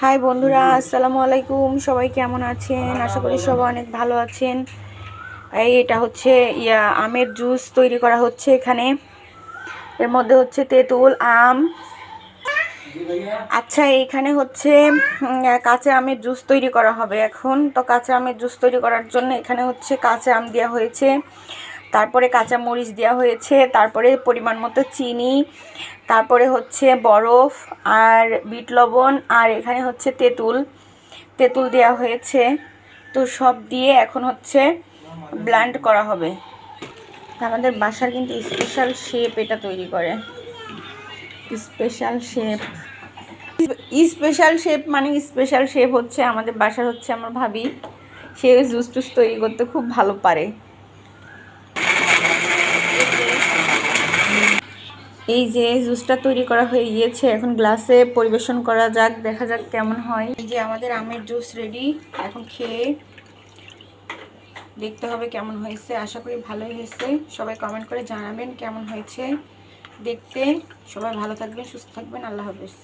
High বন্ধুরা, আসসালামু আলাইকুম। সবাই কেমন আছেন? আশা করি সবাই অনেক ভালো আছেন। এটা হচ্ছে আমের জুস তৈরি করা হচ্ছে এখানে। এর মধ্যে হচ্ছে তেঁতুল আম। আচ্ছা, এখানে হচ্ছে কাঁচা আমের জুস তৈরি করা হবে এখন। তো কাঁচা আমের জুস তৈরি করার জন্য এখানে হচ্ছে কাঁচা আম দেওয়া হয়েছে, তারপরে কাঁচা মরিচ দেওয়া হয়েছে, তারপরে পরিমাণ মতো চিনি, তারপরে হচ্ছে বরফ আর বিট লবণ, আর এখানে হচ্ছে তেঁতুল দেওয়া হয়েছে। তো সব দিয়ে এখন হচ্ছে ব্লেন্ড করা হবে। আমাদের বাসার কিন্তু স্পেশাল শেপ এটা তৈরি করে। স্পেশাল শেপ হচ্ছে আমাদের বাসার হচ্ছে আমার ভাবি। সে জুস টুস তৈরি করতে খুব ভালো পারে। এই যে জুসটা তৈরি করা হয়ে গিয়েছে, এখন গ্লাসে পরিবেশন করা যাক, দেখা যাক কেমন হয়। এই যে আমাদের আমের জুস রেডি। এখন খেয়ে দেখতে হবে কেমন হয়েছে। আশা করি ভালোই হয়েছে। সবাই কমেন্ট করে জানাবেন কেমন হয়েছে দেখতে। সবাই ভালো থাকবেন, সুস্থ থাকবেন। আল্লাহ হাফেজ।